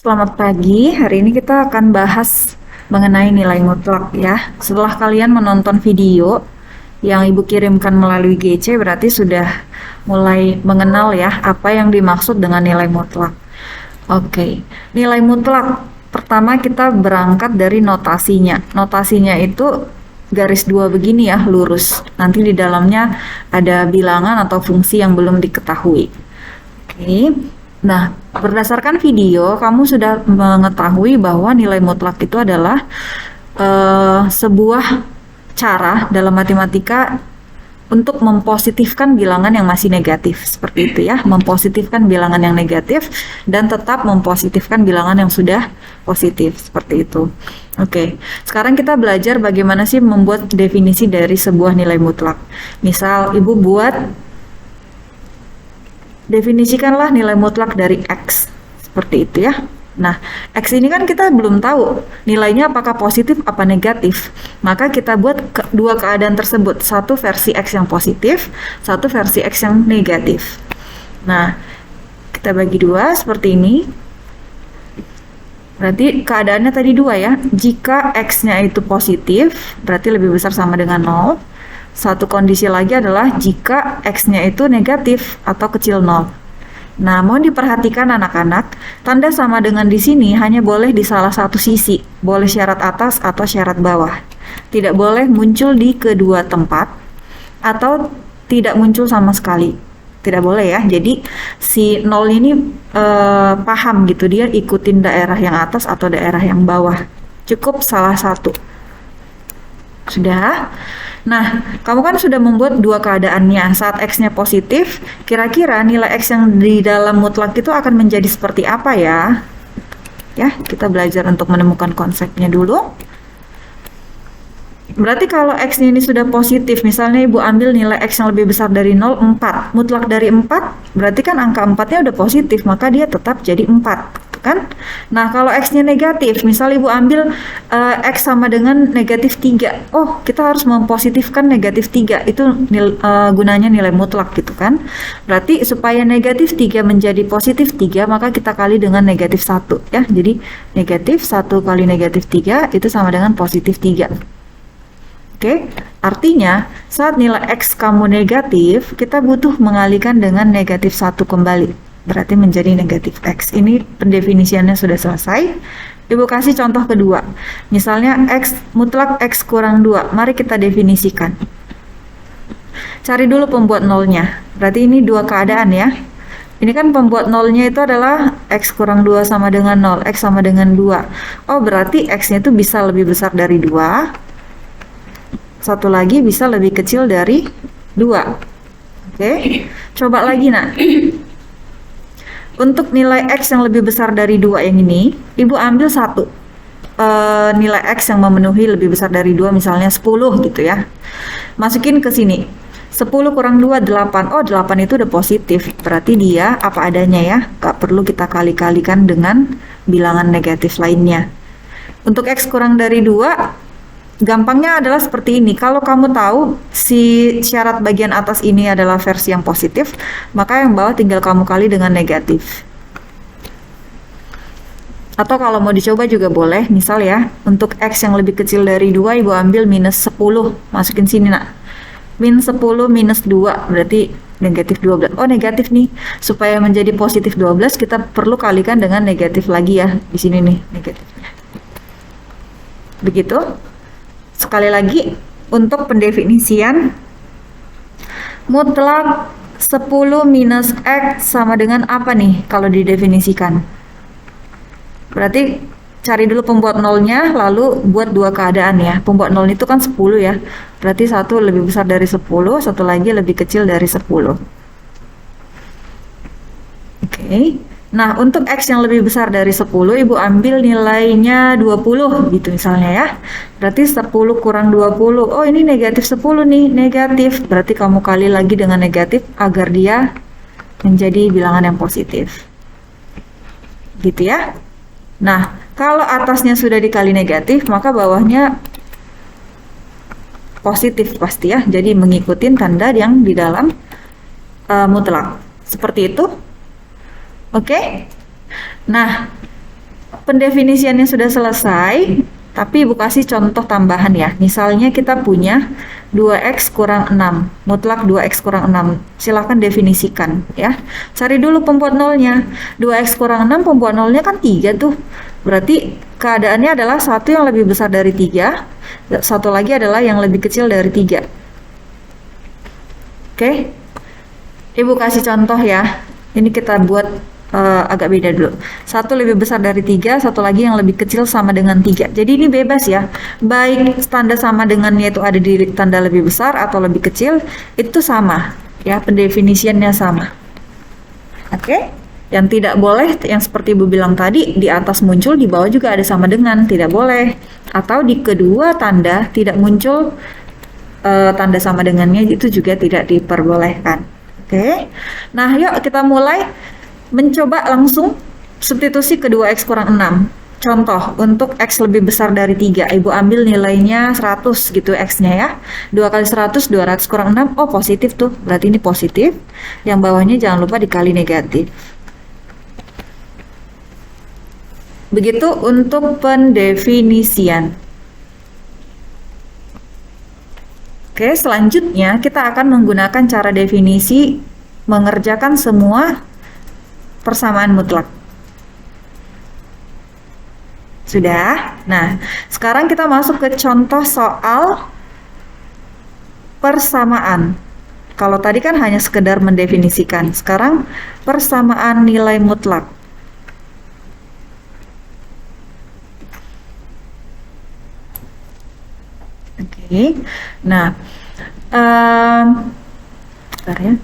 Selamat pagi, hari ini kita akan bahas mengenai nilai mutlak ya. Setelah kalian menonton video yang Ibu kirimkan melalui GC, berarti sudah mulai mengenal ya apa yang dimaksud dengan nilai mutlak. Oke, nilai mutlak. Pertama kita berangkat dari notasinya. Notasinya itu garis dua begini ya, lurus. Nanti di dalamnya ada bilangan atau fungsi yang belum diketahui. Oke. Nah, berdasarkan video, kamu sudah mengetahui bahwa nilai mutlak itu adalah sebuah cara dalam matematika untuk mempositifkan bilangan yang masih negatif. Seperti itu ya, mempositifkan bilangan yang negatif dan tetap mempositifkan bilangan yang sudah positif. Seperti itu. Oke, sekarang kita belajar bagaimana sih membuat definisi dari sebuah nilai mutlak. Misal, Ibu buat definisikanlah nilai mutlak dari X. Seperti itu ya. Nah, X ini kan kita belum tahu nilainya apakah positif apa negatif. Maka kita buat dua keadaan tersebut. Satu versi X yang positif, satu versi X yang negatif. Nah, kita bagi dua seperti ini. Berarti keadaannya tadi dua ya. Jika X-nya itu positif, berarti lebih besar sama dengan 0. Satu kondisi lagi adalah jika X-nya itu negatif atau kecil 0. Nah, mohon diperhatikan anak-anak, tanda sama dengan di sini hanya boleh di salah satu sisi, boleh syarat atas atau syarat bawah. Tidak boleh muncul di kedua tempat atau tidak muncul sama sekali. Tidak boleh ya. Jadi si 0 ini paham gitu, dia ikutin daerah yang atas atau daerah yang bawah. Cukup salah satu. Sudah? Nah, kamu kan sudah membuat dua keadaannya. Saat X-nya positif, kira-kira nilai X yang di dalam mutlak itu akan menjadi seperti apa ya? Ya, kita belajar untuk menemukan konsepnya dulu. Berarti kalau X-nya ini sudah positif, misalnya Ibu ambil nilai X yang lebih besar dari 0, 4. Mutlak dari 4, berarti kan angka 4-nya udah positif, maka dia tetap jadi 4. Kan? Nah, kalau X-nya negatif, misal Ibu ambil X sama dengan negatif 3. Oh, kita harus mempositifkan negatif 3. Itu gunanya nilai mutlak gitu kan. Berarti supaya negatif 3 menjadi positif 3, maka kita kali dengan negatif 1 ya. Jadi negatif 1 kali negatif 3 itu sama dengan positif 3. Oke, artinya saat nilai X kamu negatif, kita butuh mengalihkan dengan negatif 1 kembali. Berarti menjadi negatif X. Ini pendefinisiannya sudah selesai. Ibu kasih contoh kedua. Misalnya X mutlak X kurang 2. Mari kita definisikan. Cari dulu pembuat nolnya. Berarti ini dua keadaan ya. Ini kan pembuat nolnya itu adalah X kurang 2 sama dengan 0. X sama dengan 2. Oh, berarti X-nya itu bisa lebih besar dari 2. Satu lagi bisa lebih kecil dari 2. Oke. Coba lagi nak. Untuk nilai X yang lebih besar dari 2 yang ini, Ibu ambil satu nilai X yang memenuhi lebih besar dari 2, misalnya 10 gitu ya. Masukin ke sini. 10 kurang 2, 8. Oh, 8 itu udah positif. Berarti dia apa adanya ya. Gak perlu kita kali-kalikan dengan bilangan negatif lainnya. Untuk X kurang dari 2, gampangnya adalah seperti ini. Kalau kamu tahu si syarat bagian atas ini adalah versi yang positif, maka yang bawah tinggal kamu kali dengan negatif. Atau kalau mau dicoba juga boleh. Misal ya, untuk X yang lebih kecil dari 2, Ibu ambil minus 10. Masukin sini nak. Min 10 minus 2, berarti negatif 12. Oh, negatif nih. Supaya menjadi positif 12, kita perlu kalikan dengan negatif lagi ya. Di sini nih, negatifnya. Begitu. Sekali lagi, untuk pendefinisian mutlak 10 minus X sama dengan apa nih kalau didefinisikan? Berarti cari dulu pembuat nolnya, lalu buat dua keadaan ya. Pembuat nol itu kan 10 ya. Berarti satu lebih besar dari 10, satu lagi lebih kecil dari 10. Oke. Nah, untuk X yang lebih besar dari 10, Ibu ambil nilainya 20 gitu misalnya ya. Berarti 10 kurang 20. Oh, ini negatif 10 nih, negatif. Berarti kamu kali lagi dengan negatif agar dia menjadi bilangan yang positif. Gitu ya. Nah, kalau atasnya sudah dikali negatif, maka bawahnya positif pasti ya. Jadi mengikuti tanda yang di dalam mutlak. Seperti itu. Oke. Nah, pendefinisiannya sudah selesai, tapi Ibu kasih contoh tambahan ya. Misalnya kita punya 2x kurang 6, mutlak 2x kurang 6. Silahkan definisikan ya. Cari dulu pembuat nolnya. 2x kurang 6 pembuat nolnya kan 3 tuh. Berarti keadaannya adalah satu yang lebih besar dari 3, satu lagi adalah yang lebih kecil dari 3. Oke. Ibu kasih contoh ya. Ini kita buat agak beda dulu. Satu lebih besar dari 3, satu lagi yang lebih kecil sama dengan 3. Jadi ini bebas ya. Baik tanda sama dengannya itu ada di tanda lebih besar atau lebih kecil, itu sama. Ya, pendefinisiannya sama. Oke? Yang tidak boleh, yang seperti Ibu bilang tadi, di atas muncul, di bawah juga ada sama dengan. Tidak boleh. Atau di kedua tanda tidak muncul tanda sama dengannya, itu juga tidak diperbolehkan. Oke? Nah, yuk kita mulai mencoba langsung substitusi ke 2x kurang 6. Contoh, untuk x lebih besar dari 3, Ibu ambil nilainya 100 gitu x-nya ya. 2 kali 100, 200 kurang 6, oh positif tuh, berarti ini positif. Yang bawahnya jangan lupa dikali negatif. Begitu untuk pendefinisian. Oke, selanjutnya kita akan menggunakan cara definisi mengerjakan semua persamaan mutlak. Sudah? Nah, sekarang kita masuk ke contoh soal persamaan. Kalau tadi kan hanya sekedar mendefinisikan, sekarang persamaan nilai mutlak. Oke. Nah, bentar ya.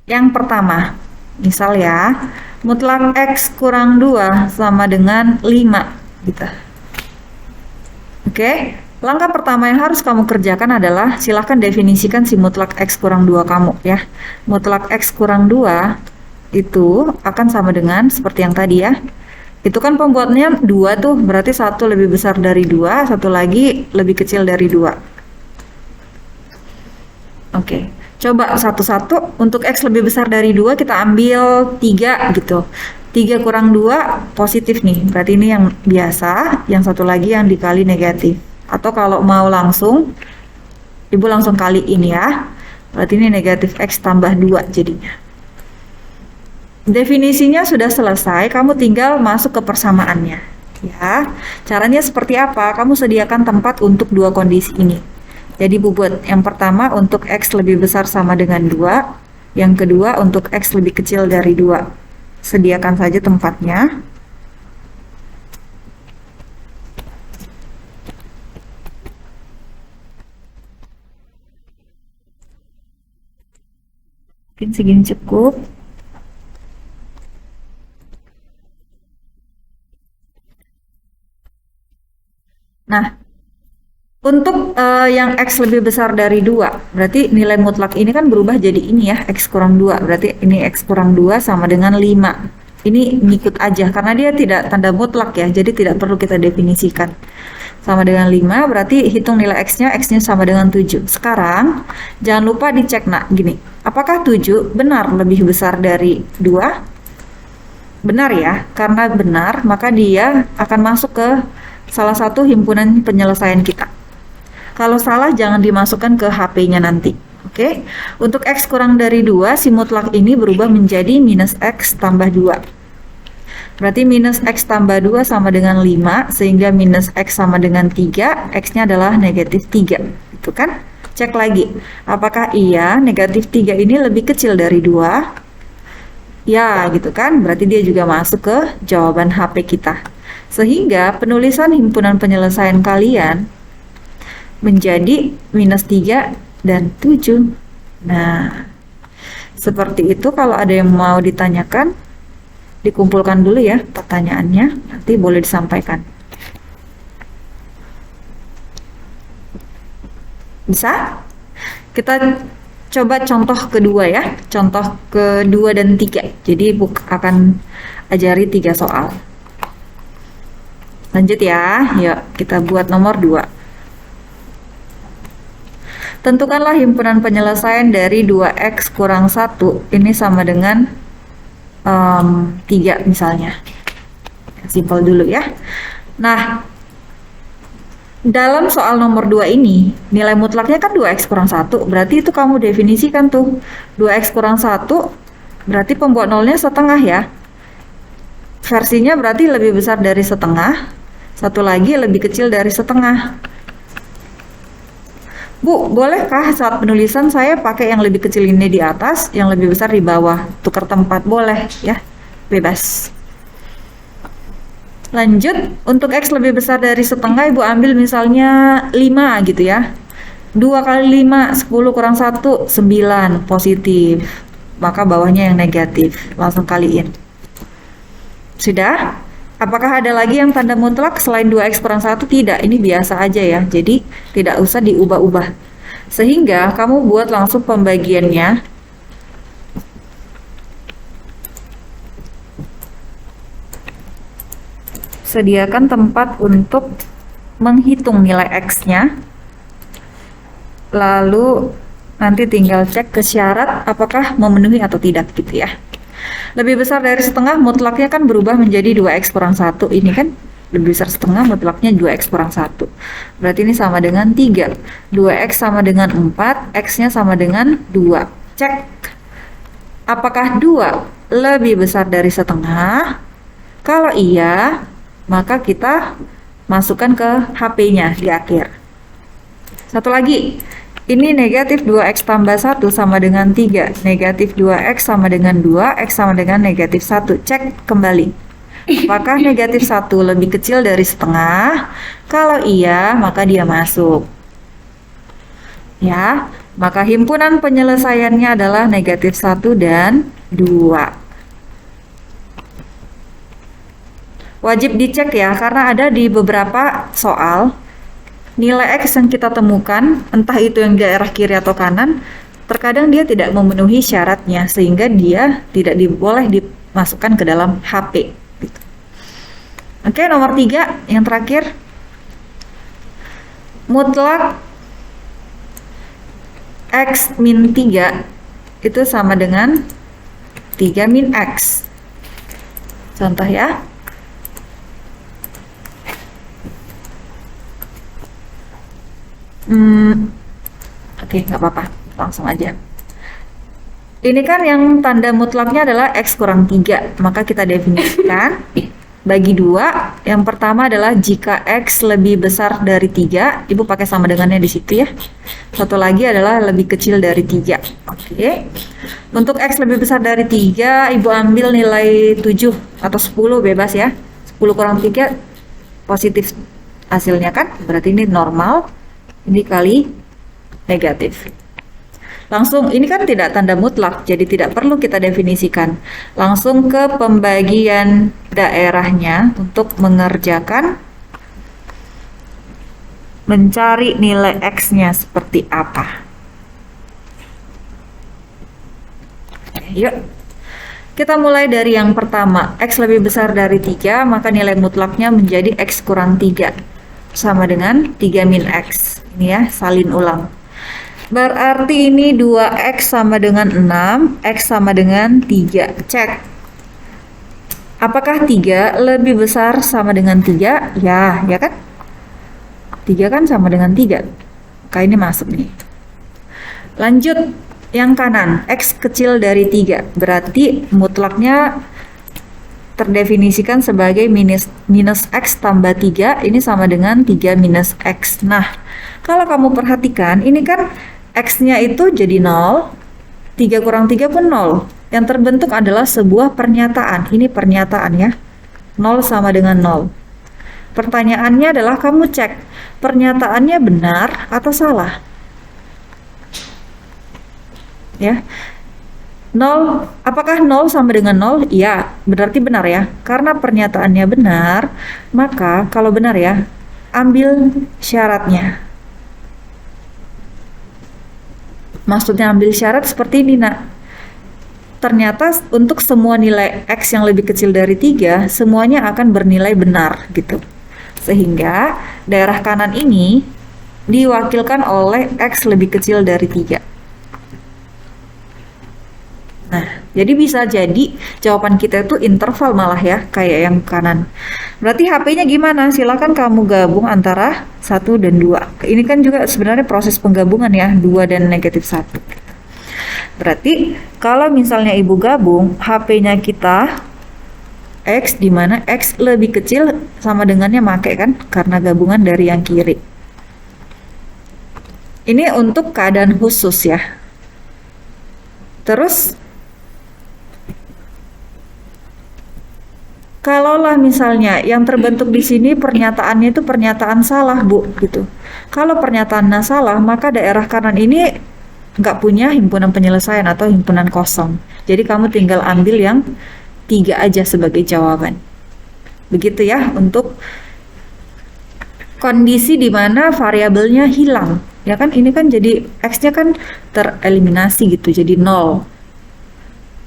Yang pertama, misal ya, mutlak x kurang 2 sama dengan 5 gitu. Oke, langkah pertama yang harus kamu kerjakan adalah silahkan definisikan si mutlak x kurang 2 kamu ya. Mutlak x kurang 2 itu akan sama dengan seperti yang tadi ya. Itu kan pembuatnya 2 tuh, berarti satu lebih besar dari 2, satu lagi lebih kecil dari 2. Oke. Coba satu-satu, untuk X lebih besar dari 2 kita ambil 3 gitu. 3 kurang 2 positif nih, berarti ini yang biasa, yang satu lagi yang dikali negatif. Atau kalau mau langsung, Ibu langsung kali ini ya, berarti ini negatif X tambah 2 jadinya. Definisinya sudah selesai, kamu tinggal masuk ke persamaannya. Ya, caranya seperti apa? Kamu sediakan tempat untuk dua kondisi ini. Jadi buat yang pertama untuk X lebih besar sama dengan 2, yang kedua untuk X lebih kecil dari 2. Sediakan saja tempatnya. Mungkin segini cukup. Nah, untuk yang X lebih besar dari 2, berarti nilai mutlak ini kan berubah jadi ini ya, X kurang 2. Berarti ini X kurang 2 sama dengan 5. Ini ngikut aja, karena dia tidak tanda mutlak ya, jadi tidak perlu kita definisikan. Sama dengan 5, berarti hitung nilai X-nya sama dengan 7. Sekarang, jangan lupa dicek nak, gini. Apakah 7 benar lebih besar dari 2? Benar ya, karena benar, maka dia akan masuk ke salah satu himpunan penyelesaian kita. Kalau salah jangan dimasukkan ke HP-nya nanti. Oke. Untuk X kurang dari 2, si mutlak ini berubah menjadi minus X tambah 2. Berarti minus X tambah 2 sama dengan 5, sehingga minus X sama dengan 3, X-nya adalah negatif 3. Itu kan? Cek lagi. Apakah iya negatif 3 ini lebih kecil dari 2? Ya, gitu kan? Berarti dia juga masuk ke jawaban HP kita. Sehingga penulisan himpunan penyelesaian kalian menjadi minus 3 dan 7. Nah, seperti itu. Kalau ada yang mau ditanyakan, dikumpulkan dulu ya pertanyaannya, nanti boleh disampaikan. Bisa? Kita coba contoh kedua ya, contoh kedua dan 3. Jadi akan ajari 3 soal. Lanjut ya, yuk kita buat nomor 2. Tentukanlah himpunan penyelesaian dari 2x kurang 1 ini sama dengan 3 misalnya. Simpel dulu ya. Nah, dalam soal nomor 2 ini, nilai mutlaknya kan 2x kurang 1, berarti itu kamu definisikan tuh. 2x kurang 1, berarti pembuat nolnya setengah ya. Versinya berarti lebih besar dari setengah, satu lagi lebih kecil dari setengah. Bu, bolehkah saat penulisan saya pakai yang lebih kecil ini di atas, yang lebih besar di bawah? Tukar tempat, boleh ya, bebas. Lanjut, untuk X lebih besar dari setengah, Ibu ambil misalnya 5 gitu ya. 2 kali 5, 10 kurang 1, 9, positif. Maka bawahnya yang negatif, langsung kaliin. Sudah? Apakah ada lagi yang tanda mutlak selain 2X kurang 1? Tidak, ini biasa aja ya. Jadi tidak usah diubah-ubah. Sehingga kamu buat langsung pembagiannya. Sediakan tempat untuk menghitung nilai X-nya. Lalu nanti tinggal cek ke syarat apakah memenuhi atau tidak gitu ya. Lebih besar dari setengah mutlaknya kan berubah menjadi 2x kurang 1. Ini kan lebih besar setengah mutlaknya 2x kurang 1. Berarti ini sama dengan 3. 2x sama dengan 4, x-nya sama dengan 2. Cek apakah 2 lebih besar dari setengah. Kalau iya, maka kita masukkan ke HP-nya di akhir. Satu lagi, ini negatif 2x tambah 1 sama dengan 3. Negatif 2x sama dengan 2, x sama dengan negatif 1. Cek kembali. Apakah negatif 1 lebih kecil dari setengah? Kalau iya, maka dia masuk. Ya, maka himpunan penyelesaiannya adalah negatif 1 dan 2. Wajib dicek ya, karena ada di beberapa soal nilai X yang kita temukan, entah itu yang di daerah kiri atau kanan, terkadang dia tidak memenuhi syaratnya, sehingga dia tidak boleh dimasukkan ke dalam HP. Gitu. Oke, nomor 3, yang terakhir. Mutlak X min 3 itu sama dengan 3 min X. Contoh ya. Oke, nggak apa-apa, langsung aja. Ini kan yang tanda mutlaknya adalah X kurang 3, maka kita definisikan bagi 2. Yang pertama adalah jika X lebih besar dari 3, Ibu pakai sama dengannya di situ ya. Satu lagi adalah lebih kecil dari 3. Oke. Untuk X lebih besar dari 3, Ibu ambil nilai 7 atau 10 bebas ya. 10 kurang 3 positif hasilnya kan, berarti ini normal. Ini kali negatif. Langsung, ini kan tidak tanda mutlak, jadi tidak perlu kita definisikan. Langsung ke pembagian daerahnya untuk mengerjakan mencari nilai X-nya seperti apa. Yuk, kita mulai dari yang pertama. X lebih besar dari 3, maka nilai mutlaknya menjadi X kurang 3. Sama dengan 3 min X. Ini ya, salin ulang. Berarti ini 2X sama dengan 6, X sama dengan 3. Cek. Apakah 3 lebih besar sama dengan 3? Ya kan? 3 kan sama dengan 3. Maka ini masuk nih. Lanjut, yang kanan. X kecil dari 3. Berarti mutlaknya terdefinisikan sebagai minus X tambah 3. Ini sama dengan 3 minus X. Nah, kalau kamu perhatikan, ini kan X-nya itu jadi 0, 3 kurang 3 pun 0. Yang terbentuk adalah sebuah pernyataan. Ini pernyataan ya. 0 sama dengan 0. Pertanyaannya adalah kamu cek, pernyataannya benar atau salah? Ya. 0, apakah 0 sama dengan 0? Iya, berarti benar ya. Karena pernyataannya benar, maka kalau benar ya, ambil syaratnya. Maksudnya ambil syarat seperti ini, nak. Ternyata untuk semua nilai X yang lebih kecil dari 3, semuanya akan bernilai benar gitu. Sehingga daerah kanan ini diwakilkan oleh X lebih kecil dari 3. Nah, jadi bisa jadi jawaban kita itu interval malah ya, kayak yang kanan. Berarti HP-nya gimana? Silakan kamu gabung antara 1 dan 2. Ini kan juga sebenarnya proses penggabungan ya, 2 dan negatif 1. Berarti kalau misalnya ibu gabung, HP-nya kita X, di mana X lebih kecil sama dengannya make kan, karena gabungan dari yang kiri. Ini untuk keadaan khusus ya. Terus kalaulah misalnya yang terbentuk di sini pernyataannya itu pernyataan salah, Bu, gitu. Kalau pernyataannya salah, maka daerah kanan ini nggak punya himpunan penyelesaian atau himpunan kosong. Jadi kamu tinggal ambil yang 3 aja sebagai jawaban. Begitu ya untuk kondisi di mana variabelnya hilang. Ya kan, ini kan jadi X-nya kan tereliminasi gitu, jadi 0.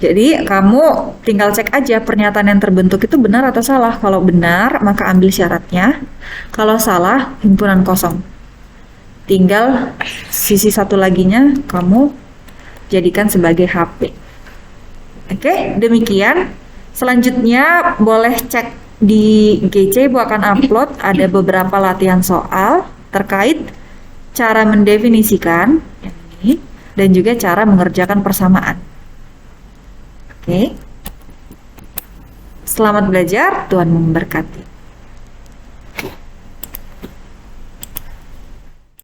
Jadi kamu tinggal cek aja pernyataan yang terbentuk itu benar atau salah. Kalau benar, maka ambil syaratnya. Kalau salah, himpunan kosong. Tinggal sisi satu laginya kamu jadikan sebagai HP. Oke, demikian. Selanjutnya boleh cek di GC, Ibu akan upload ada beberapa latihan soal terkait cara mendefinisikan ini dan juga cara mengerjakan persamaan. Oke. Selamat belajar, Tuhan memberkati.